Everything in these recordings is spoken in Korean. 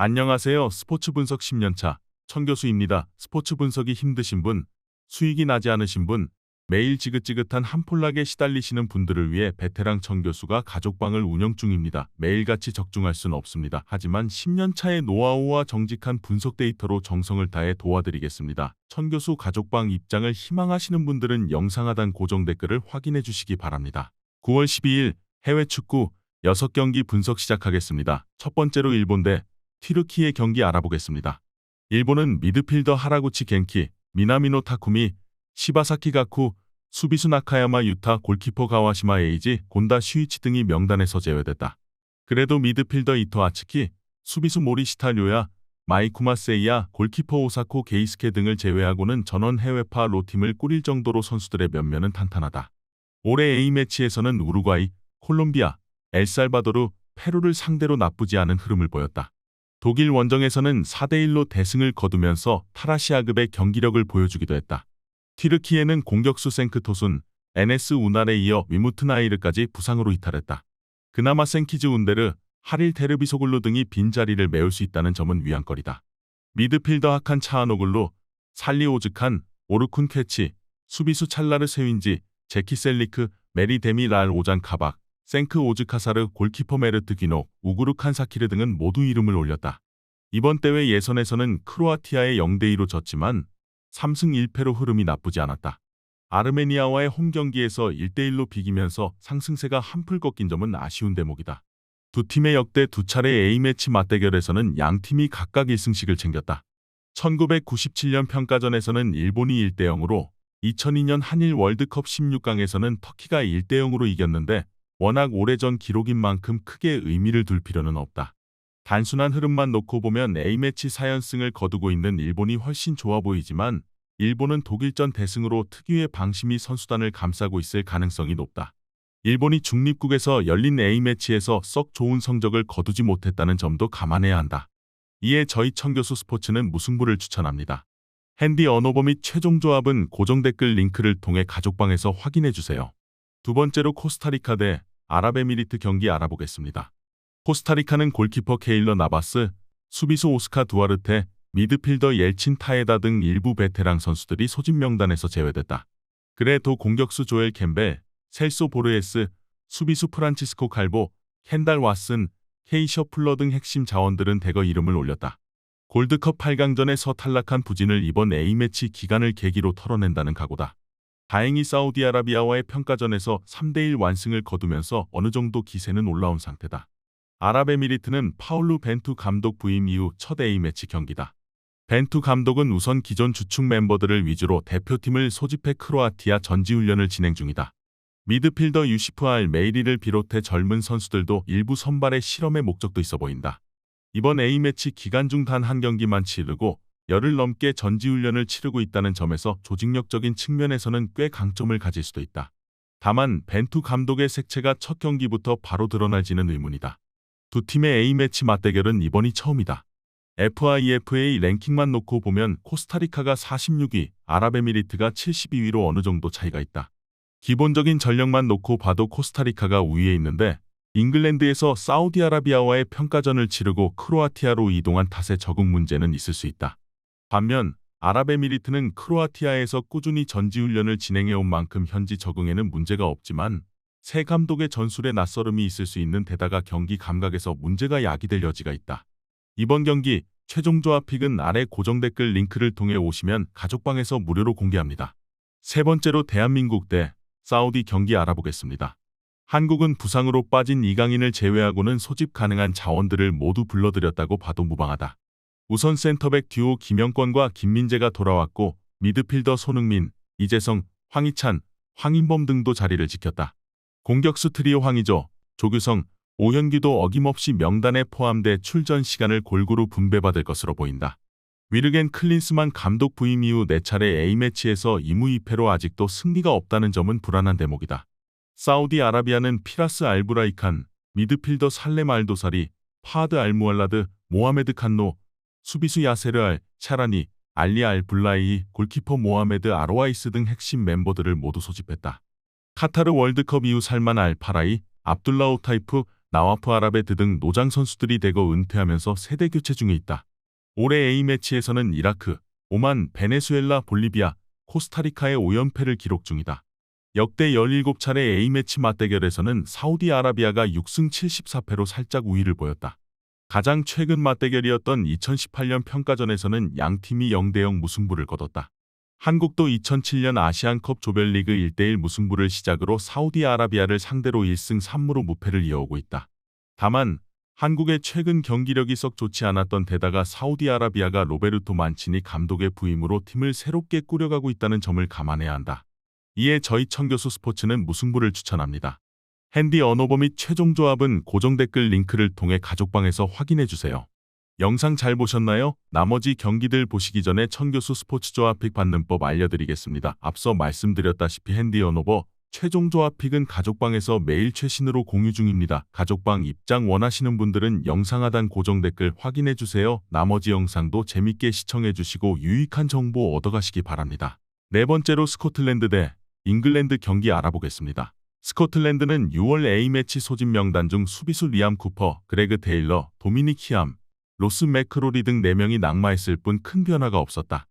안녕하세요. 스포츠 분석 10년차 천교수입니다. 스포츠 분석이 힘드신 분, 수익이 나지 않으신 분, 매일 지긋지긋한 한폴락에 시달리시는 분들을 위해 베테랑 천교수가 가족방을 운영 중입니다. 매일같이 적중할 수는 없습니다. 하지만 10년차의 노하우와 정직한 분석 데이터로 정성을 다해 도와드리겠습니다. 천교수 가족방 입장을 희망하시는 분들은 영상 하단 고정 댓글을 확인해 주시기 바랍니다. 9월 12일 해외 축구 6경기 분석 시작하겠습니다. 첫 번째로 일본 대 튀르키예 경기 알아보겠습니다. 일본은 미드필더 하라구치 겐키, 미나미노 타쿠미, 시바사키 가쿠, 수비수 나카야마 유타, 골키퍼 가와시마 에이지, 곤다 슈이치 등이 명단에서 제외됐다. 그래도 미드필더 이토 아츠키, 수비수 모리시타 료야, 마이쿠마 세이야, 골키퍼 오사코 게이스케 등을 제외하고는 전원 해외파 로팀을 꾸릴 정도로 선수들의 면면은 탄탄하다. 올해 A매치에서는 우루과이, 콜롬비아, 엘살바도르, 페루를 상대로 나쁘지 않은 흐름을 보였다. 독일 원정에서는 4대1로 대승을 거두면서 타라시아급의 경기력을 보여주기도 했다. 튀르키예는 공격수 생크토순, 에네스 우날에 이어 위무트나이르까지 부상으로 이탈했다. 그나마 생키즈 운데르, 하릴 테르비소글루 등이 빈자리를 메울 수 있다는 점은 위안거리다. 미드필더 하칸 차하노글루, 살리 오즈칸, 오르쿤 쾌치, 수비수 찰라르 세윈지, 제키 셀리크, 메리 데미 랄 오잔 카박, 생크 오즈카사르, 골키퍼 메르트 기노, 우구르 칸사키르 등은 모두 이름을 올렸다. 이번 대회 예선에서는 크로아티아에 0대2로 졌지만 3승 1패로 흐름이 나쁘지 않았다. 아르메니아와의 홈경기에서 1대1로 비기면서 상승세가 한풀 꺾인 점은 아쉬운 대목이다. 두 팀의 역대 두 차례 A매치 맞대결에서는 양팀이 각각 1승씩을 챙겼다. 1997년 평가전에서는 일본이 1대0으로 2002년 한일 월드컵 16강에서는 터키가 1대0으로 이겼는데 워낙 오래전 기록인 만큼 크게 의미를 둘 필요는 없다. 단순한 흐름만 놓고 보면 A매치 4연승을 거두고 있는 일본이 훨씬 좋아 보이지만 일본은 독일전 대승으로 특유의 방심이 선수단을 감싸고 있을 가능성이 높다. 일본이 중립국에서 열린 A매치에서 썩 좋은 성적을 거두지 못했다는 점도 감안해야 한다. 이에 저희 천교수 스포츠는 무승부를 추천합니다. 핸디 언오버 및 최종 조합은 고정 댓글 링크를 통해 가족방에서 확인해주세요. 두 번째로 코스타리카 대 아랍에미리트 경기 알아보겠습니다. 코스타리카는 골키퍼 케일러 나바스, 수비수 오스카 두아르테, 미드필더 옐친 타에다 등 일부 베테랑 선수들이 소집 명단에서 제외됐다. 그래도 공격수 조엘 캠벨, 셀소 보르에스, 수비수 프란치스코 칼보, 켄달 왓슨, 케이 셔플러 등 핵심 자원들은 대거 이름을 올렸다. 골드컵 8강전에서 탈락한 부진을 이번 A매치 기간을 계기로 털어낸다는 각오다. 다행히 사우디아라비아와의 평가전에서 3대1 완승을 거두면서 어느 정도 기세는 올라온 상태다. 아랍에미리트는 파울루 벤투 감독 부임 이후 첫 A매치 경기다. 벤투 감독은 우선 기존 주축 멤버들을 위주로 대표팀을 소집해 크로아티아 전지훈련을 진행 중이다. 미드필더 유시프 알 메이리를 비롯해 젊은 선수들도 일부 선발의 실험의 목적도 있어 보인다. 이번 A매치 기간 중 단 한 경기만 치르고 열흘 넘게 전지훈련을 치르고 있다는 점에서 조직력적인 측면에서는 꽤 강점을 가질 수도 있다. 다만 벤투 감독의 색채가 첫 경기부터 바로 드러날지는 의문이다. 두 팀의 A매치 맞대결은 이번이 처음이다. FIFA 랭킹만 놓고 보면 코스타리카가 46위, 아랍에미리트가 72위로 어느 정도 차이가 있다. 기본적인 전력만 놓고 봐도 코스타리카가 우위에 있는데 잉글랜드에서 사우디아라비아와의 평가전을 치르고 크로아티아로 이동한 탓에 적응 문제는 있을 수 있다. 반면 아랍에미리트는 크로아티아에서 꾸준히 전지훈련을 진행해온 만큼 현지 적응에는 문제가 없지만 새 감독의 전술에 낯설음이 있을 수 있는 데다가 경기 감각에서 문제가 야기될 여지가 있다. 이번 경기 최종 조합 픽은 아래 고정 댓글 링크를 통해 오시면 가족방에서 무료로 공개합니다. 세 번째로 대한민국 대 사우디 경기 알아보겠습니다. 한국은 부상으로 빠진 이강인을 제외하고는 소집 가능한 자원들을 모두 불러들였다고 봐도 무방하다. 우선 센터백 듀오 김영권과 김민재가 돌아왔고 미드필더 손흥민, 이재성, 황희찬, 황인범 등도 자리를 지켰다. 공격수 트리오 황의조, 조규성, 오현규도 어김없이 명단에 포함돼 출전 시간을 골고루 분배받을 것으로 보인다. 위르겐 클린스만 감독 부임 이후 4차례 A매치에서 2무 2패로 아직도 승리가 없다는 점은 불안한 대목이다. 사우디아라비아는 피라스 알브라이칸, 미드필더 살렘 알도사리, 파하드 알무알라드, 모하메드 칸노, 수비수 야세르 알, 차라니, 알리 알 블라이, 골키퍼 모하메드 아로와이스 등 핵심 멤버들을 모두 소집했다. 카타르 월드컵 이후 살만 알 파라이, 압둘라 오타이프, 나와프 아라베드 등 노장 선수들이 대거 은퇴하면서 세대 교체 중에 있다. 올해 A매치에서는 이라크, 오만, 베네수엘라, 볼리비아, 코스타리카의 5연패를 기록 중이다. 역대 17차례 A매치 맞대결에서는 사우디아라비아가 6승 74패로 살짝 우위를 보였다. 가장 최근 맞대결이었던 2018년 평가전에서는 양팀이 0대0 무승부를 거뒀다. 한국도 2007년 아시안컵 조별리그 1대1 무승부를 시작으로 사우디아라비아를 상대로 1승 3무로 무패를 이어오고 있다. 다만 한국의 최근 경기력이 썩 좋지 않았던 데다가 사우디아라비아가 로베르토 만치니 감독의 부임으로 팀을 새롭게 꾸려가고 있다는 점을 감안해야 한다. 이에 저희 청교수 스포츠는 무승부를 추천합니다. 핸디 언어버 및 최종 조합은 고정 댓글 링크를 통해 가족방에서 확인해주세요. 영상 잘 보셨나요? 나머지 경기들 보시기 전에 청교수 스포츠 조합 픽 받는 법 알려드리겠습니다. 앞서 말씀드렸다시피 핸디 언어버 최종 조합 픽은 가족방에서 매일 최신으로 공유 중입니다. 가족방 입장 원하시는 분들은 영상 하단 고정 댓글 확인해주세요. 나머지 영상도 재밌게 시청해주시고 유익한 정보 얻어가시기 바랍니다. 네 번째로 스코틀랜드 대 잉글랜드 경기 알아보겠습니다. 스코틀랜드는 6월 A매치 소집 명단 중 수비수 리암 쿠퍼, 그레그 테일러, 도미닉 히암, 로스 맥크로리 등 4명이 낙마했을 뿐 큰 변화가 없었다.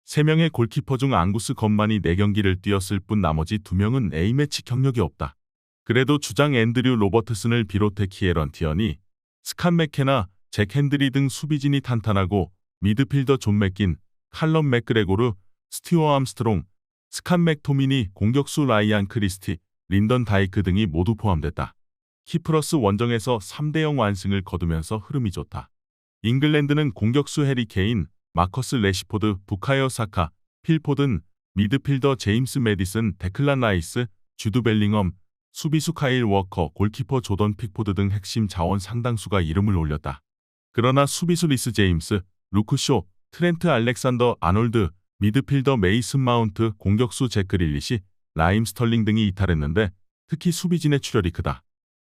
3명의 골키퍼 중 앙구스 건만이 4경기를 뛰었을 뿐 나머지 2명은 A매치 경력이 없다. 그래도 주장 앤드류 로버트슨을 비롯해 키에런 티어니, 스칸 맥케나, 잭 핸드리 등 수비진이 탄탄하고 미드필더 존 맥긴, 칼럼 맥그레고르, 스티워 암스트롱, 스칸 맥토미니, 공격수 라이안 크리스티, 린던 다이크 등이 모두 포함됐다. 키프러스 원정에서 3대0 완승을 거두면서 흐름이 좋다. 잉글랜드는 공격수 해리 케인, 마커스 레시포드, 부카요 사카, 필 포든, 미드필더 제임스 메디슨, 데클란 라이스, 주드 벨링엄, 수비수 카일 워커, 골키퍼 조던 픽포드 등 핵심 자원 상당수가 이름을 올렸다. 그러나 수비수 리스 제임스, 루크 쇼, 트렌트 알렉산더 아놀드, 미드필더 메이슨 마운트, 공격수 잭 그릴리시, 라임 스털링 등이 이탈했는데 특히 수비진의 출혈이 크다.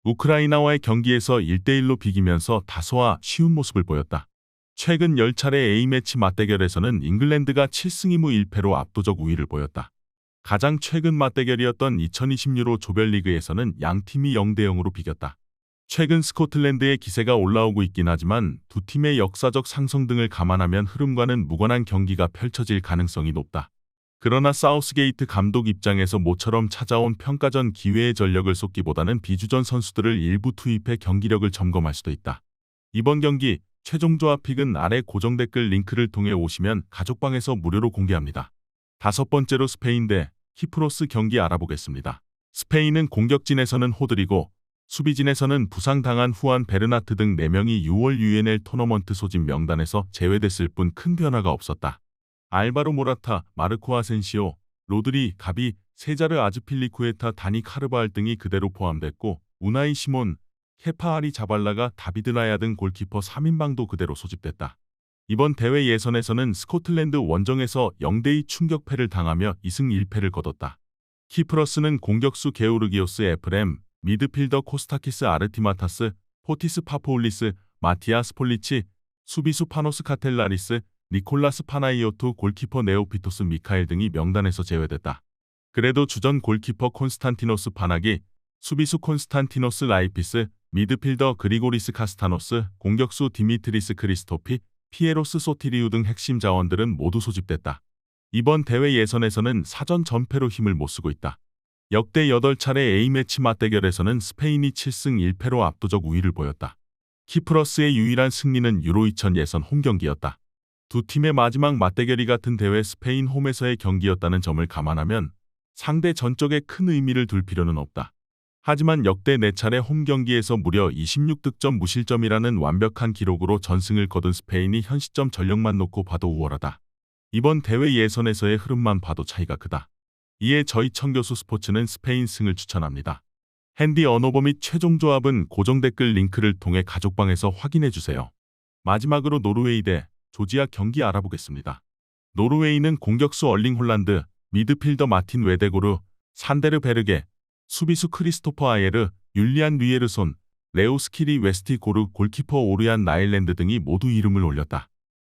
우크라이나와의 경기에서 1대1로 비기면서 다소와 쉬운 모습을 보였다. 최근 10차례 A매치 맞대결에서는 잉글랜드가 7승 2무 1패로 압도적 우위를 보였다. 가장 최근 맞대결이었던 2020 유로 조별리그에서는 양팀이 0대0으로 비겼다. 최근 스코틀랜드의 기세가 올라오고 있긴 하지만 두 팀의 역사적 상승 등을 감안하면 흐름과는 무관한 경기가 펼쳐질 가능성이 높다. 그러나 사우스게이트 감독 입장에서 모처럼 찾아온 평가전 기회의 전력을 쏟기보다는 비주전 선수들을 일부 투입해 경기력을 점검할 수도 있다. 이번 경기 최종 조합 픽은 아래 고정 댓글 링크를 통해 오시면 가족방에서 무료로 공개합니다. 다섯 번째로 스페인 대 키프로스 경기 알아보겠습니다. 스페인은 공격진에서는 호드리고 수비진에서는 부상당한 후안 베르나트 등 4명이 6월 UNL 토너먼트 소집 명단에서 제외됐을 뿐 큰 변화가 없었다. 알바로 모라타, 마르코 아센시오, 로드리, 가비, 세자르 아즈필리쿠에타, 다니 카르바알 등이 그대로 포함됐고 우나이 시몬, 케파 아리 자발라가 다비드 라야 등 골키퍼 3인방도 그대로 소집됐다. 이번 대회 예선에서는 스코틀랜드 원정에서 0대2 충격패를 당하며 2승 1패를 거뒀다. 키프러스는 공격수 게오르기오스 에프렘, 미드필더 코스타키스 아르티마타스, 포티스 파포올리스, 마티아스 폴리치, 수비수 파노스 카텔라리스, 니콜라스 파나이오투, 골키퍼 네오피토스 미카엘 등이 명단에서 제외됐다. 그래도 주전 골키퍼 콘스탄티노스 파나기, 수비수 콘스탄티노스 라이피스, 미드필더 그리고리스 카스타노스, 공격수 디미트리스 크리스토피, 피에로스 소티리우 등 핵심 자원들은 모두 소집됐다. 이번 대회 예선에서는 사전 전패로 힘을 못 쓰고 있다. 역대 8차례 A매치 맞대결에서는 스페인이 7승 1패로 압도적 우위를 보였다. 키프러스의 유일한 승리는 유로 2000 예선 홈경기였다. 두 팀의 마지막 맞대결이 같은 대회 스페인 홈에서의 경기였다는 점을 감안하면 상대 전적에 큰 의미를 둘 필요는 없다. 하지만 역대 4차례 홈경기에서 무려 26득점 무실점이라는 완벽한 기록으로 전승을 거둔 스페인이 현 시점 전력만 놓고 봐도 우월하다. 이번 대회 예선에서의 흐름만 봐도 차이가 크다. 이에 저희 청교수 스포츠는 스페인 승을 추천합니다. 핸디 언어버 및 최종 조합은 고정 댓글 링크를 통해 가족방에서 확인해주세요. 마지막으로 노르웨이 대 조지아 경기 알아보겠습니다. 노르웨이는 공격수 얼링 홀란드, 미드필더 마틴 웨데고르, 산데르 베르게, 수비수 크리스토퍼 아예르, 율리안 류에르손, 레오 스키리 웨스티 고르, 골키퍼 오르얀 나일랜드 등이 모두 이름을 올렸다.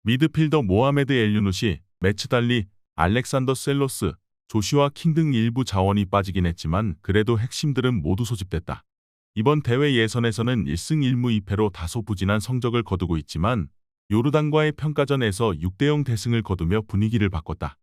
미드필더 모하메드 엘유누시, 매츠달리, 알렉산더 셀로스, 조슈아 킹 등 일부 자원이 빠지긴 했지만 그래도 핵심들은 모두 소집됐다. 이번 대회 예선에서는 1승 1무 2패로 다소 부진한 성적을 거두고 있지만 요르단과의 평가전에서 6대0 대승을 거두며 분위기를 바꿨다.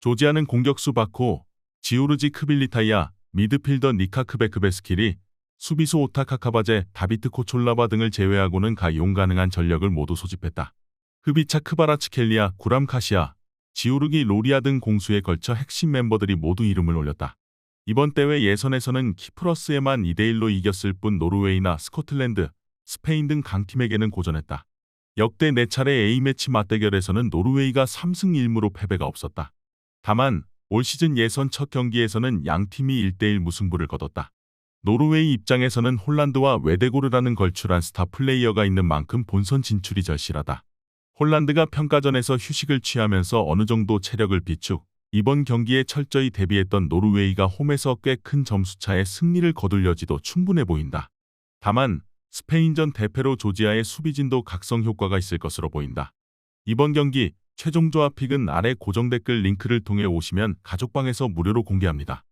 조지아는 공격수 바코, 지오르지 크빌리타이아, 미드필더 니카 크베크베스킬이, 수비수 오타카카바제, 다비트 코촐라바 등을 제외하고는 가용 가능한 전력을 모두 소집했다. 흐비차 크바라츠켈리아, 구람 카시아, 지오르기 로리아 등 공수에 걸쳐 핵심 멤버들이 모두 이름을 올렸다. 이번 대회 예선에서는 키프러스에만 2대1로 이겼을 뿐 노르웨이나 스코틀랜드, 스페인 등 강팀에게는 고전했다. 역대 4차례 A매치 맞대결에서는 노르웨이가 3승 1무로 패배가 없었다. 다만 올 시즌 예선 첫 경기에서는 양팀이 1대1 무승부를 거뒀다. 노르웨이 입장에서는 홀란드와 웨데고르라는 걸출한 스타 플레이어가 있는 만큼 본선 진출이 절실하다. 홀란드가 평가전에서 휴식을 취하면서 어느 정도 체력을 비축, 이번 경기에 철저히 대비했던 노르웨이가 홈에서 꽤 큰 점수차의 승리를 거둘 여지도 충분해 보인다. 다만 스페인전 대패로 조지아의 수비진도 각성 효과가 있을 것으로 보인다. 이번 경기 최종 조합 픽은 아래 고정 댓글 링크를 통해 오시면 가족방에서 무료로 공개합니다.